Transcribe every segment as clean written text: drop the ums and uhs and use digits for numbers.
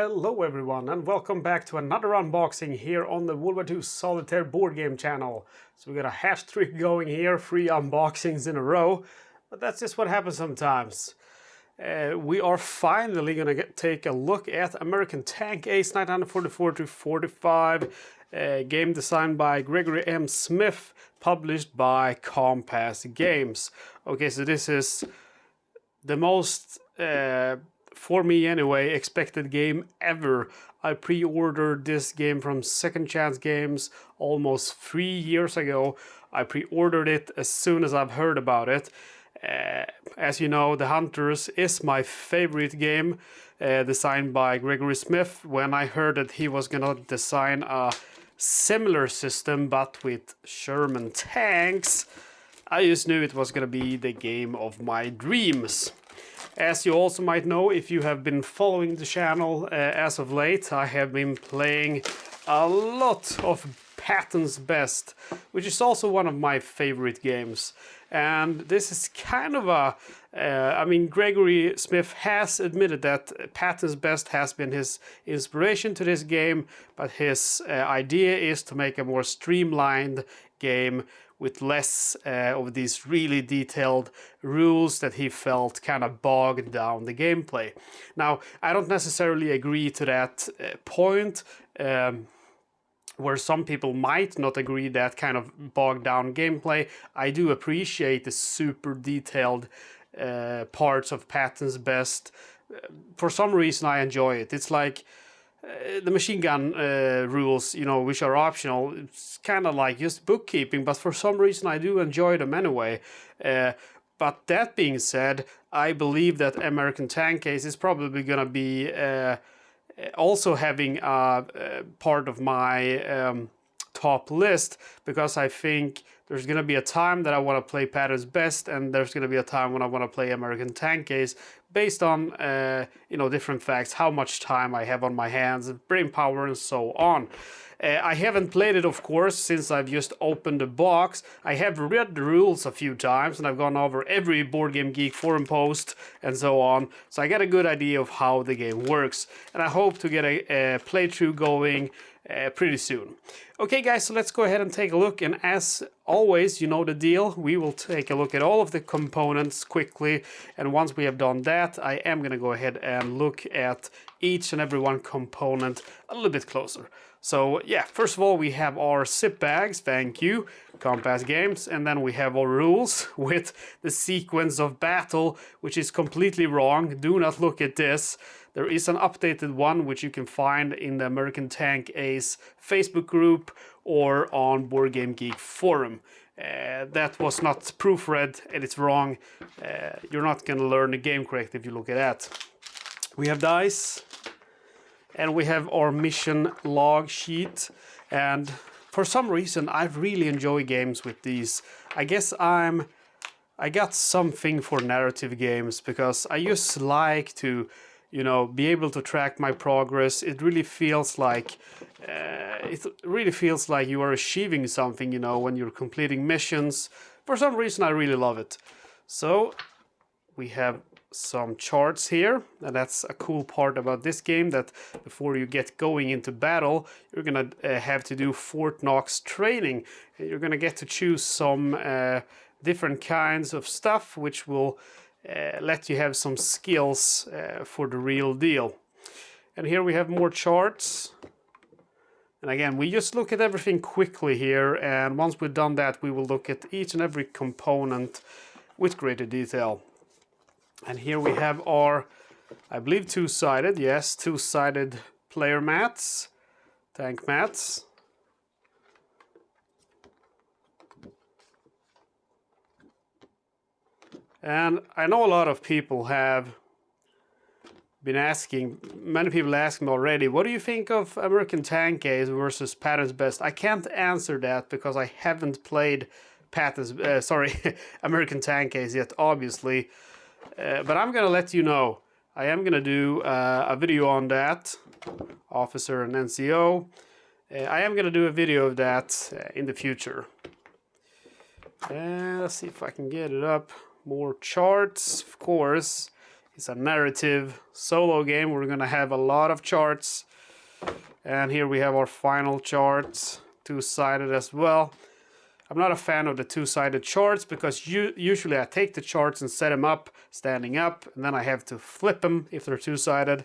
Hello everyone and welcome back to another unboxing here on the World War II Solitaire board game channel. So we got a hash trick going here, 3 unboxings in a row, but that's just what happens sometimes. We are finally gonna take a look at American Tank Ace 1944-45, game designed by Gregory M. Smith, published by Compass Games. Okay, so this is the most for me anyway, expected game ever. I pre-ordered this game from Second Chance Games almost 3 years ago. I pre-ordered it as soon as I've heard about it. As you know, The Hunters is my favorite game, designed by Gregory Smith. When I heard that he was gonna design a similar system but with Sherman tanks, I just knew it was gonna be the game of my dreams. As you also might know, if you have been following the channel as of late, I have been playing a lot of Patton's Best, which is also one of my favorite games. And this is kind of a, I mean, Gregory Smith has admitted that Patton's Best has been his inspiration to this game, but his idea is to make a more streamlined game with less of these really detailed rules that he felt kind of bogged down the gameplay. Now, I don't necessarily agree to that point, where some people might not agree that kind of bogged down gameplay. I do appreciate the super detailed parts of Patton's Best. For some reason I enjoy it. It's like the machine gun rules, you know, which are optional. It's kind of like just bookkeeping, but for some reason I do enjoy them anyway. But that being said, I believe that American Tank Ace is probably gonna be also having a part of my top list, because I think there's gonna be a time that I want to play Patton's Best, and there's gonna be a time when I want to play American Tank Ace, based on you know, different facts, how much time I have on my hands, brain power, and so on. I haven't played it, of course, since I've just opened the box. I have read the rules a few times, and I've gone over every Board Game Geek forum post and so on, so I got a good idea of how the game works, and I hope to get a playthrough going pretty soon. Okay guys, so let's go ahead and take a look, and as always, you know the deal, we will take a look at all of the components quickly, and once we have done that, I am gonna go ahead and look at each and every one component a little bit closer. So yeah, first of all we have our zip bags, thank you, Compass Games, and then we have our rules with the sequence of battle, which is completely wrong. Do not look at this. There is an updated one which you can find in the American Tank Ace Facebook group or on Board Game Geek forum. That was not proofread and it's wrong. You're not gonna learn the game correct if you look at that. We have dice, and we have our mission log sheet, and for some reason I really enjoy games with these. I guess I got something for narrative games, because I just like to, you know, be able to track my progress. It really feels like you are achieving something, you know, when you're completing missions. For some reason I really love it. So we have some charts here, and that's a cool part about this game, that before you get going into battle, you're gonna have to do Fort Knox training. You're gonna get to choose some different kinds of stuff which will let you have some skills for the real deal. And here we have more charts, and again we just look at everything quickly here, and once we've done that we will look at each and every component with greater detail. And here we have our, I believe, two-sided, yes, two-sided player mats, tank mats. And I know a lot of people have been asking, many people ask me already, what do you think of American Tank Ace versus Patton's Best? I can't answer that because I haven't played American Tank Ace yet, obviously. But I'm gonna let you know. I am gonna do a video on that, Officer and NCO. I am gonna do a video of that in the future. Let's see if I can get it up. More charts, of course. It's a narrative solo game. We're gonna have a lot of charts. And here we have our final charts, two-sided as well. I'm not a fan of the two-sided charts because usually I take the charts and set them up, standing up, and then I have to flip them if they're two-sided.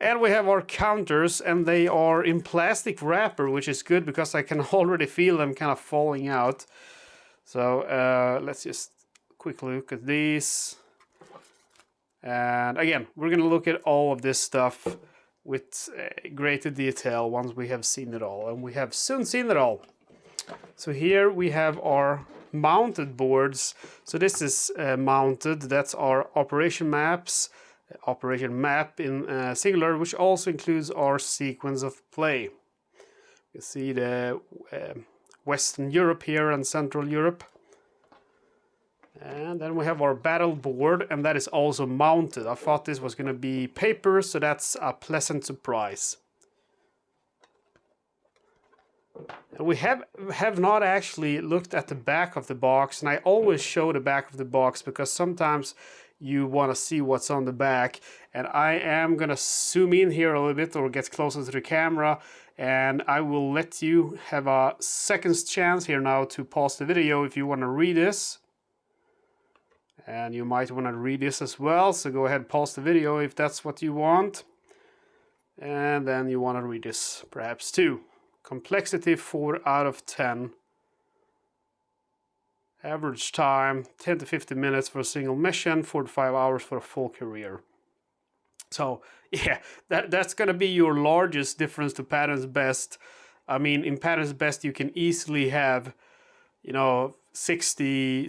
And we have our counters, and they are in plastic wrapper, which is good because I can already feel them kind of falling out. So let's just quickly look at these. And again, we're going to look at all of this stuff with greater detail once we have seen it all, and we have soon seen it all. So here we have our mounted boards. So this is mounted. That's our operation maps, operation map in singular, which also includes our sequence of play. You see the Western Europe here and Central Europe. And then we have our battle board, and that is also mounted. I thought this was going to be paper, so that's a pleasant surprise. And we have not actually looked at the back of the box, and I always show the back of the box because sometimes you want to see what's on the back. And I am going to zoom in here a little bit or get closer to the camera, and I will let you have a second chance here now to pause the video if you want to read this. And you might want to read this as well, so go ahead and pause the video if that's what you want. And then you want to read this perhaps too. Complexity 4 out of 10. Average time 10 to 15 minutes for a single mission, 4 to 5 hours for a full career. So yeah, that's going to be your largest difference to Patton's Best. I mean, in Patton's Best you can easily have, you know, 60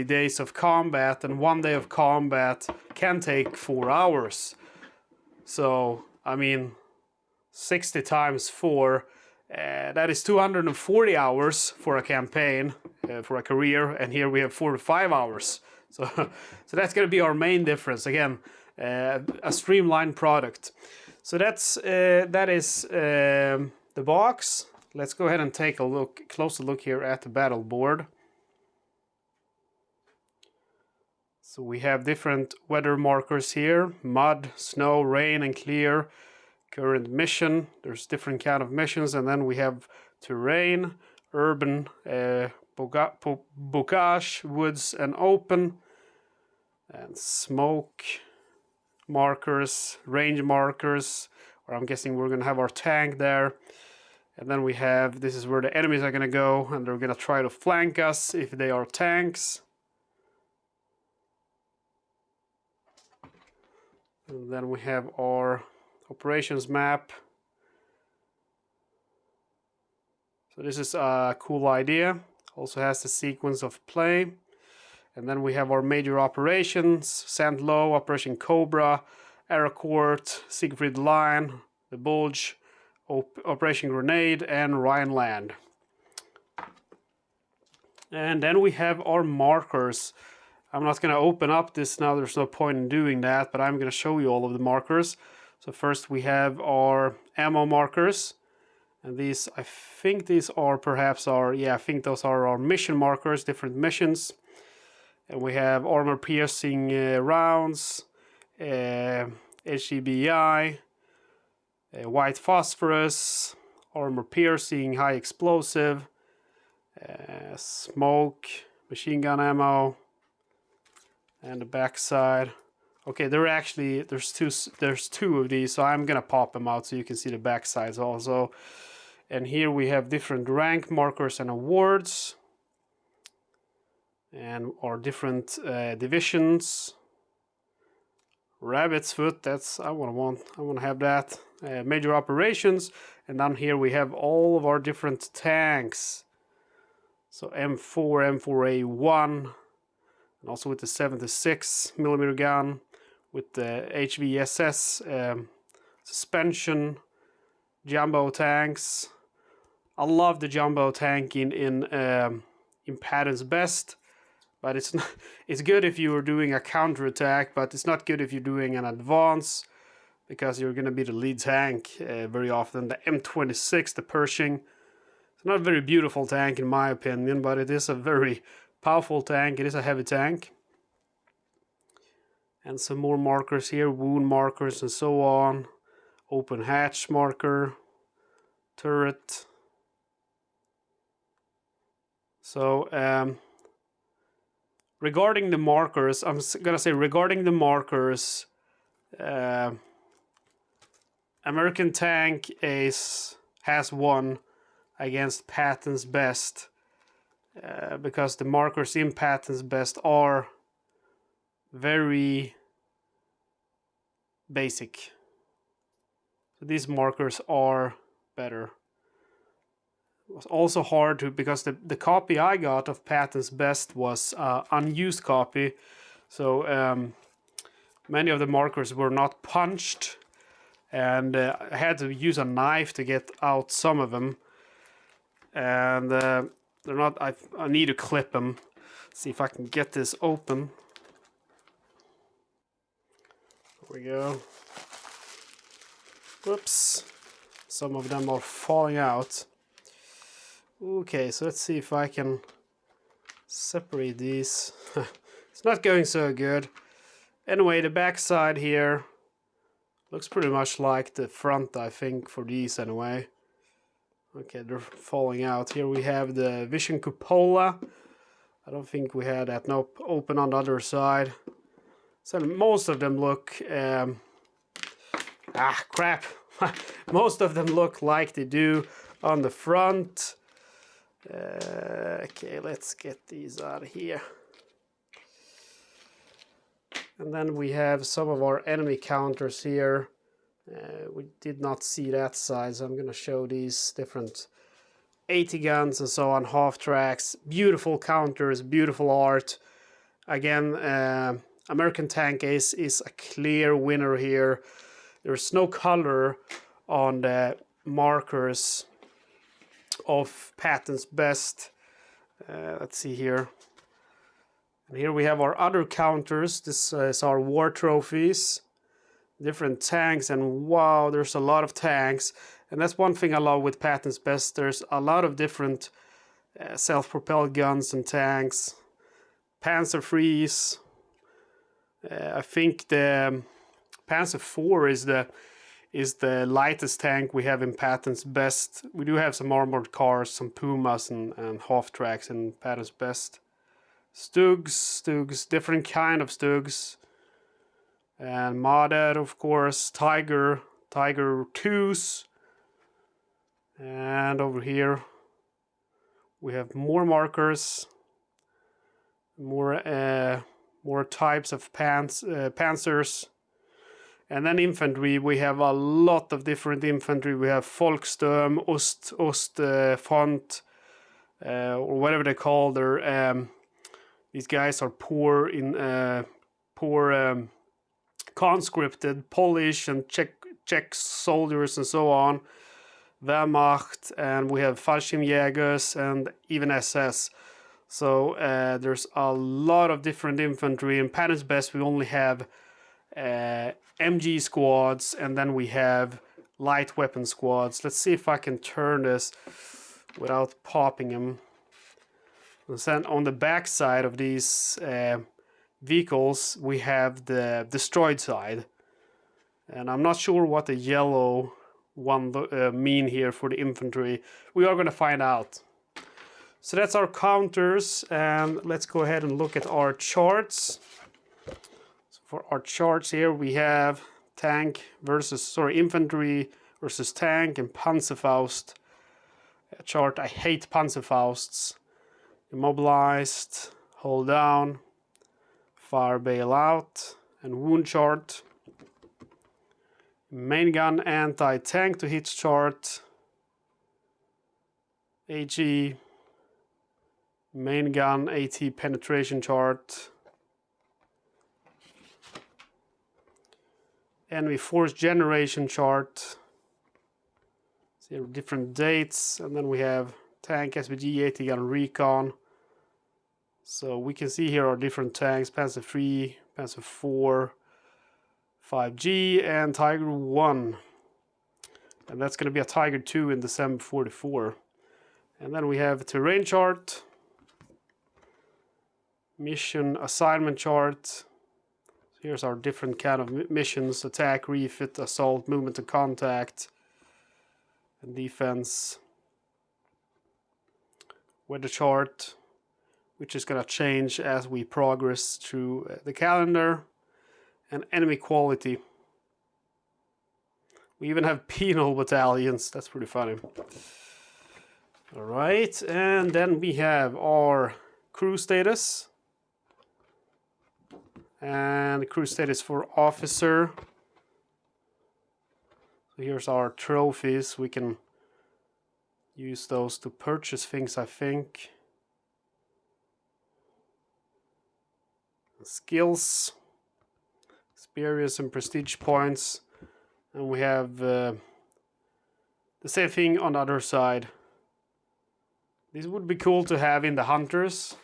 days of combat, and 1 day of combat can take 4 hours. So I mean, 60 times 4, that is 240 hours for a campaign, for a career, and here we have 4 to 5 hours. So that's going to be our main difference. Again, a streamlined product. So that is the box. Let's go ahead and take a closer look here at the battle board. So we have different weather markers here: mud, snow, rain, and clear. Current mission, there's different kind of missions, and then we have terrain, urban, bocage, woods, and open, and smoke markers, range markers, or I'm guessing we're going to have our tank there. And then we have, this is where the enemies are going to go, and they're going to try to flank us if they are tanks. And then we have our operations map. So this is a cool idea. Also has the sequence of play. And then we have our major operations: St. Lo, Operation Cobra, Aracourt, Siegfried Line, the Bulge, Operation Grenade, and Rhineland. And then we have our markers. I'm not going to open up this now, there's no point in doing that, but I'm going to show you all of the markers. So first we have our ammo markers, and these, I think these are perhaps our, yeah, I think those are our mission markers, different missions. And we have armor piercing rounds, HGBI, white phosphorus, armor piercing, high explosive, smoke, machine gun ammo, and the backside. Okay, there's two of these, so I'm gonna pop them out so you can see the backsides also. And here we have different rank markers and awards, and our different divisions. Rabbit's Foot, that's I want to have that. Major operations, and down here we have all of our different tanks. So M4, M4A1, and also with the 76mm gun, with the HVSS suspension, jumbo tanks. I love the jumbo tank in Patton's Best, but it's not, it's good if you are doing a counterattack, but it's not good if you're doing an advance, because you're going to be the lead tank very often. The M26, the Pershing, it's not a very beautiful tank in my opinion, but it is a very powerful tank. It is a heavy tank. And some more markers here, wound markers and so on. Open hatch marker, turret. So regarding the markers, I'm gonna say regarding the markers, American Tank Ace has won against Patton's Best because the markers in Patton's Best are very basic. So these markers are better. It was also hard to, because the copy I got of Patton's Best was unused copy, so many of the markers were not punched, and I had to use a knife to get out some of them, and they're not. I need to clip them. See if I can get this open. There we go. Whoops, some of them are falling out. Okay, so let's see if I can separate these. It's not going so good. Anyway, the back side here looks pretty much like the front, I think, for these anyway. Okay, they're falling out. Here we have the Vision Cupola. I don't think we had that. Nope, open on the other side. So most of them look... crap. Most of them look like they do on the front. Okay, let's get these out of here. And then we have some of our enemy counters here. We did not see that side, so I'm going to show these different 80 guns and so on, half tracks. Beautiful counters, beautiful art. Again, American Tank Ace is a clear winner here. There's no color on the markers of Patton's Best. Let's see here. And here we have our other counters. This is our war trophies. Different tanks, and wow, there's a lot of tanks. And that's one thing I love with Patton's Best. There's a lot of different self-propelled guns and tanks. Panzer IIIs. I think the Panzer IV is the lightest tank we have in Patton's Best. We do have some armored cars, some Pumas and half tracks in Patton's Best. Stugs, different kind of Stugs. And Modded, of course, Tiger 2s. And over here we have more markers, more types of panzers. And then infantry, we have a lot of different infantry. We have Volkssturm, Ostfront, or whatever they call their. These guys are poor conscripted Polish and Czech soldiers and so on. Wehrmacht, and we have Fallschirmjägers and even SS. So there's a lot of different infantry. In Patton's Best, we only have MG squads, and then we have light weapon squads. Let's see if I can turn this without popping them. And then on the back side of these vehicles, we have the destroyed side. And I'm not sure what the yellow one mean here for the infantry. We are going to find out. So that's our counters, and let's go ahead and look at our charts. So for our charts here, we have infantry versus tank and Panzerfaust chart. I hate Panzerfausts. Immobilized, hold down, fire bail out, and wound chart. Main gun anti-tank to hit chart. AG, main gun AT penetration chart. Enemy force generation chart. See different dates, and then we have tank, SPG, AT gun, recon. So we can see here are different tanks: Panzer III, Panzer IV, 5G, and Tiger 1. And that's going to be a Tiger 2 in December 44. And then we have a terrain chart, mission assignment chart. So Here's our different kind of missions: attack, refit, assault, movement to contact, and defense. Weather chart, which is going to change as we progress through the calendar, and enemy quality. We even have penal battalions. That's pretty funny. Alright, and then we have our crew status. And crew status for officer. So here's our trophies. We can use those to purchase things, I think. Skills, experience and prestige points. And we have the same thing on the other side. These would be cool to have in the hunters.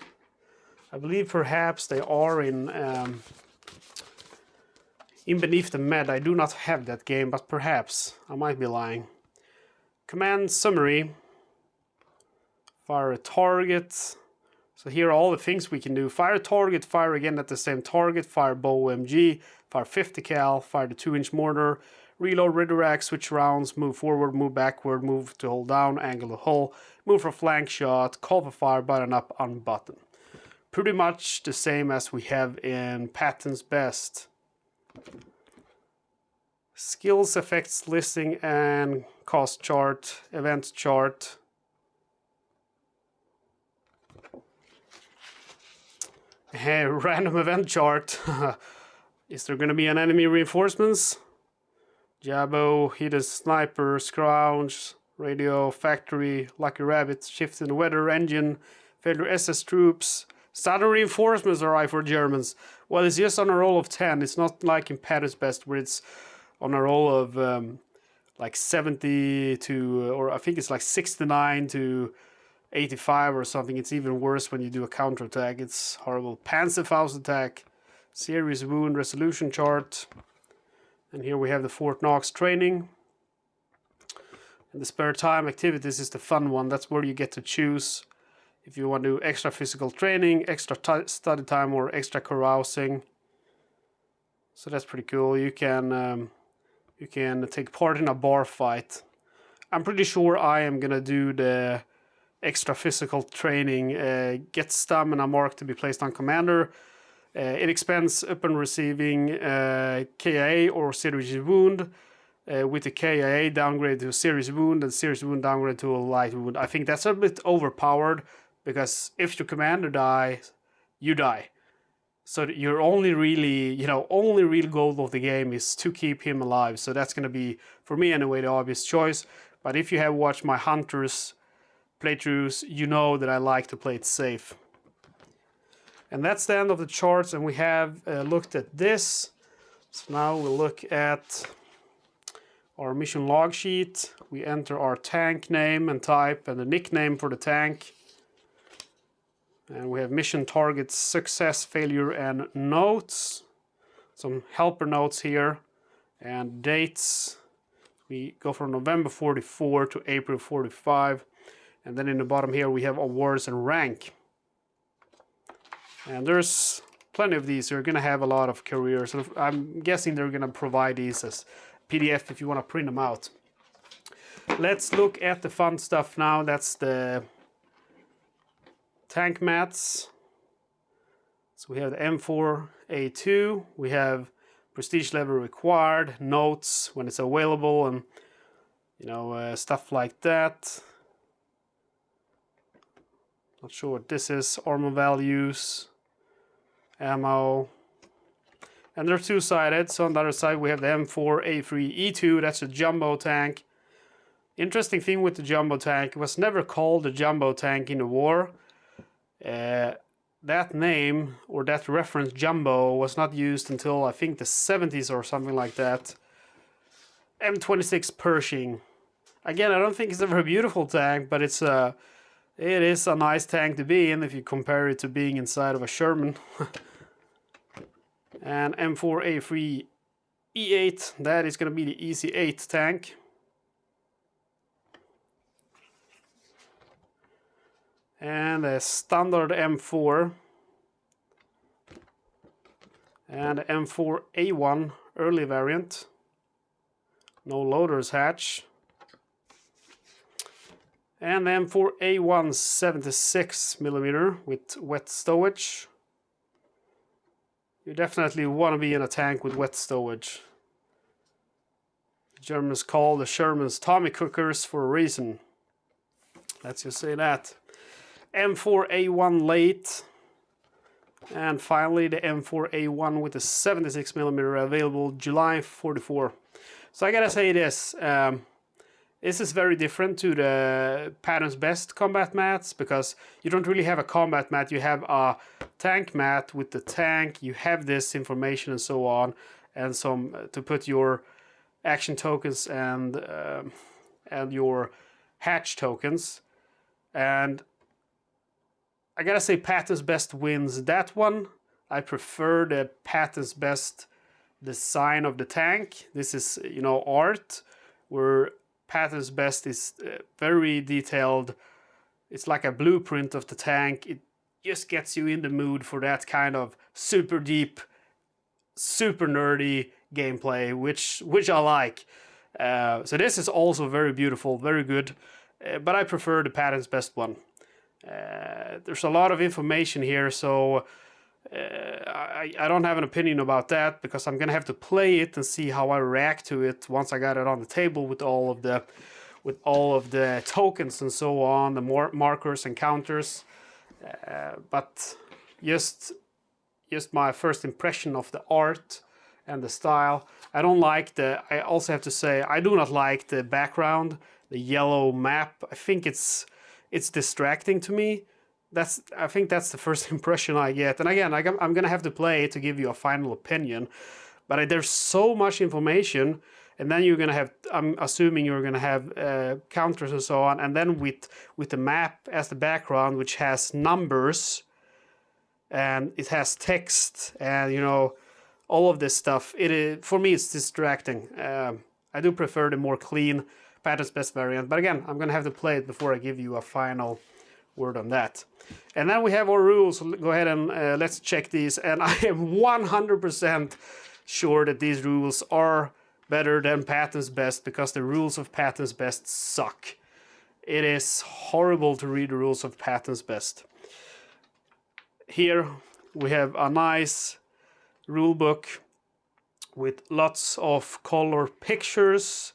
I believe perhaps they are in Beneath the Med. I do not have that game, but perhaps. I might be lying. Command summary. Fire a target. So here are all the things we can do. Fire a target, fire again at the same target, fire bow OMG, fire 50 cal, fire the 2-inch mortar, reload redirect, switch rounds, move forward, move backward, move to hold down, angle the hull, move for flank shot, call for fire, button up, unbutton. Pretty much the same as we have in Patton's Best. Skills, effects, listing, and cost chart, event chart. Hey, random event chart. Is there going to be an enemy reinforcements? Jabbo, hidden sniper, scrounge, radio, factory, lucky rabbit, shift in the weather, engine, failure SS troops. Southern reinforcements arrive for Germans. Well, it's just on a roll of 10. It's not like in Patton's Best where it's on a roll of like 70 to, or I think it's like 69 to 85 or something. It's even worse when you do a counterattack. It's horrible. Panzerfaust attack, serious wound, resolution chart. And here we have the Fort Knox training. And the spare time activities is the fun one. That's where you get to choose if you want to do extra physical training, extra study time, or extra carousing. So that's pretty cool. You can take part in a bar fight. I'm pretty sure I am gonna do the extra physical training. Get stamina mark to be placed on commander. It expends upon receiving KIA or serious wound. With the KIA downgrade to a serious wound and serious wound downgrade to a light wound. I think that's a bit overpowered because if your commander dies, you die. So your only really, only real goal of the game is to keep him alive. So that's going to be, for me anyway, the obvious choice. But if you have watched my Hunters playthroughs, you know that I like to play it safe. And that's the end of the charts, and we have looked at this. So now we'll look at our mission log sheet. We enter our tank name and type and the nickname for the tank. And we have mission targets, success, failure, and notes. Some helper notes here. And dates. We go from November 44 to April 45. And then in the bottom here we have awards and rank. And there's plenty of these. You're going to have a lot of careers. I'm guessing they're going to provide these as PDF if you want to print them out. Let's look at the fun stuff now. That's the tank mats. So we have the M4A2. We have prestige level required, notes when it's available, and stuff like that. Not sure what this is. Armor values, ammo. And they're two-sided, so on the other side we have the M4A3E2, that's a jumbo tank. Interesting thing with the jumbo tank, it was never called a jumbo tank in the war. That name, or that reference, jumbo, was not used until I think the 70s or something like that. M26 Pershing. Again, I don't think it's a very beautiful tank, but it is a nice tank to be in if you compare it to being inside of a Sherman. And M4A3E8, that is going to be the EC8 tank. And a standard M4. And M4A1 early variant. No loaders hatch. And M4A1 76mm with wet stowage. You definitely want to be in a tank with wet stowage. The Germans call the Shermans Tommy cookers for a reason. Let's just say that. M4A1 late. And finally the M4A1 with the 76mm available July 44. So I gotta say this. This is very different to the Pattern's Best combat mats, because you don't really have a combat mat. You have a tank mat with the tank. You have this information and so on, and some to put your action tokens and your hatch tokens. And I gotta say Pattern's Best wins that one. I prefer the Pattern's Best design of the tank. This is, you know, art, where Pattern's Best is very detailed. It's like a blueprint of the tank. It just gets you in the mood for that kind of super deep, super nerdy gameplay, which I like. So this is also very beautiful, very good, but I prefer the Pattern's Best one. There's a lot of information here, so I don't have an opinion about that, because I'm gonna have to play it and see how I react to it once I got it on the table with all of the tokens and so on, the markers and counters. But just my first impression of the art and the style. I don't like I also have to say I do not like the background, the yellow map. I think it's distracting to me. I think that's the first impression I get. And again, I'm gonna have to play it to give you a final opinion. But there's so much information, and then you're gonna have, I'm assuming you're gonna have counters and so on, and then with the map as the background, which has numbers and it has text and, you know, all of this stuff. For me, it's distracting. I do prefer the more clean Pattern's Best variant, but again, I'm gonna have to play it before I give you a final word on that. And then we have our rules. So go ahead and let's check these. And I am 100% sure that these rules are better than Pattern's Best, because the rules of Pattern's Best suck. It is horrible to read the rules of Pattern's Best. Here we have a nice rule book with lots of color pictures,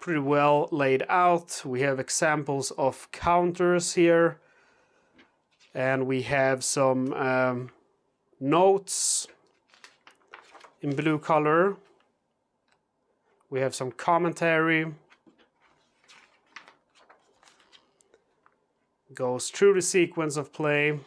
pretty well laid out. We have examples of counters here, and we have some notes in blue color. We have some commentary. Goes through the sequence of play.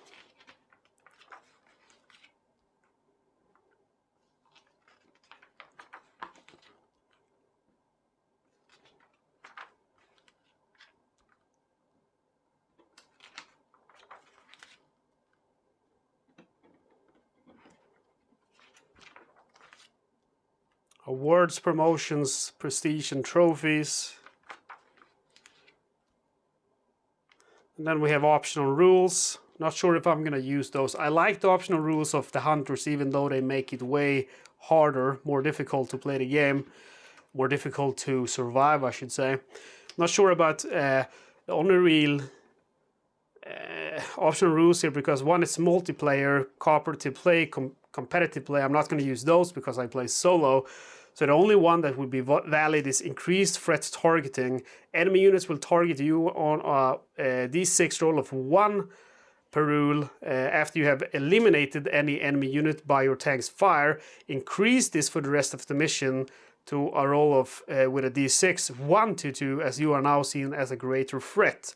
Awards, promotions, prestige, and trophies. And then we have optional rules. Not sure if I'm going to use those. I like the optional rules of the hunters, even though they make it way harder, more difficult to play the game, more difficult to survive, I should say. Not sure about the only real optional rules here, because one is multiplayer, cooperative play, competitive play. I'm not going to use those because I play solo. So the only one that would be valid is increased threat targeting. Enemy units will target you on a D6 roll of 1 per rule after you have eliminated any enemy unit by your tank's fire. Increase this for the rest of the mission to a roll of with a D6 1 to 2, as you are now seen as a greater threat.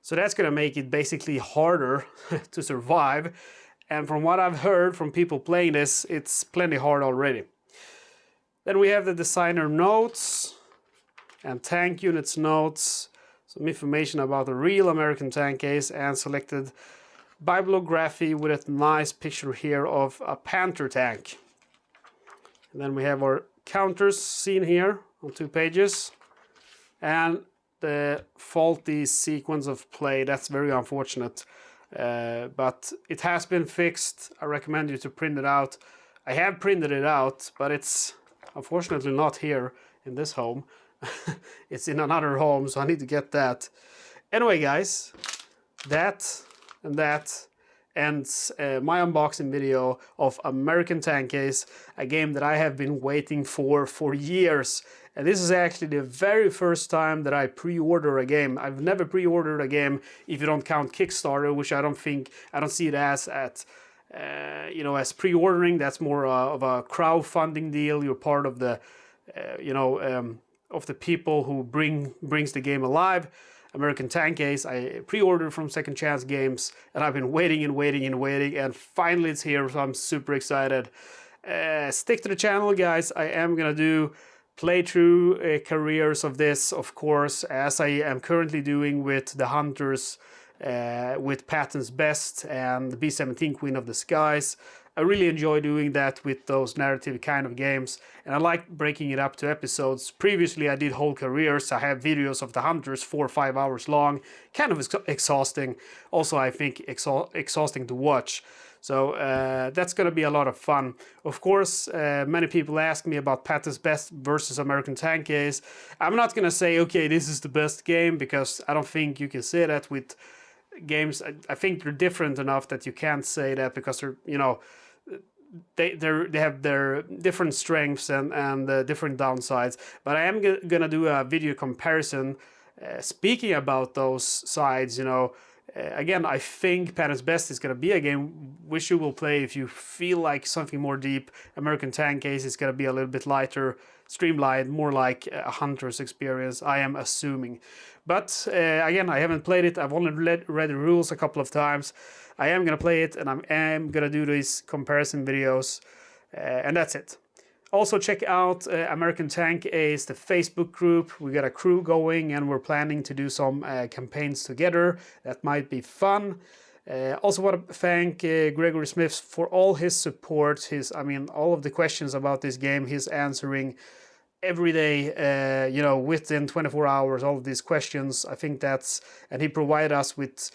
So that's going to make it basically harder to survive. And from what I've heard from people playing this, it's plenty hard already. Then we have the designer notes and tank units notes, some information about the real American tank case, and selected bibliography with a nice picture here of a Panther tank. And then we have our counters seen here on 2 pages, and the faulty sequence of play. That's very unfortunate. but it has been fixed. I recommend you to print it out. I have printed it out, but it's unfortunately not here in this home. It's in another home, so I need to get that. Anyway, guys, that ends my unboxing video of American Tank Ace, a game that I have been waiting for years. And this is actually the very first time that I pre-order a game. I've never pre-ordered a game if you don't count Kickstarter, which I don't see it as as pre-ordering. That's more of a crowdfunding deal. You're part of the of the people who brings the game alive. American Tank Ace, I pre-ordered from Second Chance Games, and I've been waiting, and finally it's here, so I'm super excited. Stick to the channel, guys. I am gonna do playthrough careers of this, of course, as I am currently doing with the Hunters, with Patton's Best and the B-17 Queen of the Skies. I really enjoy doing that with those narrative kind of games, and I like breaking it up to episodes. Previously I did whole careers. I have videos of the Hunters 4 or 5 hours long, kind of exhausting. Also, I think exhausting to watch. So that's gonna be a lot of fun. Of course, many people ask me about Patton's Best versus American Tank Ace. I'm not gonna say, okay, this is the best game, because I don't think you can say that with games. I think they're different enough that you can't say that, because they're, they have their different strengths and different downsides. But I am gonna do a video comparison, speaking about those sides. Again, I think Patton's Best is gonna be a game which you will play if you feel like something more deep. American Tank Ace is gonna be a little bit lighter, streamlined, more like a Hunter's experience, I am assuming. But again, I haven't played it. I've only read the rules a couple of times. I am gonna play it, and I am gonna do these comparison videos, and that's it. Also, check out American Tank Ace, the Facebook group. We got a crew going, and we're planning to do some campaigns together. That might be fun. Also want to thank Gregory Smith for all his support. All of the questions about this game, he's answering every day, within 24 hours, all of these questions. I think and he provided us with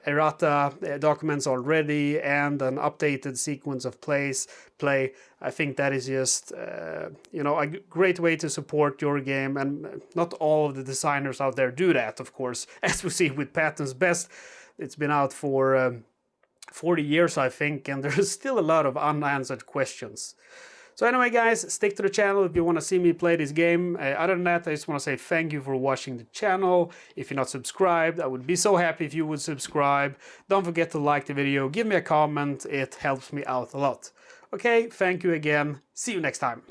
errata documents already, and an updated sequence of play. I think that is just a great way to support your game, and not all of the designers out there do that, of course. As we see with Patton's Best, it's been out for 40 years, I think, and there's still a lot of unanswered questions. So anyway, guys, stick to the channel if you want to see me play this game. Other than that, I just want to say thank you for watching the channel. If you're not subscribed, I would be so happy if you would subscribe. Don't forget to like the video, give me a comment, it helps me out a lot. Okay, thank you again, see you next time.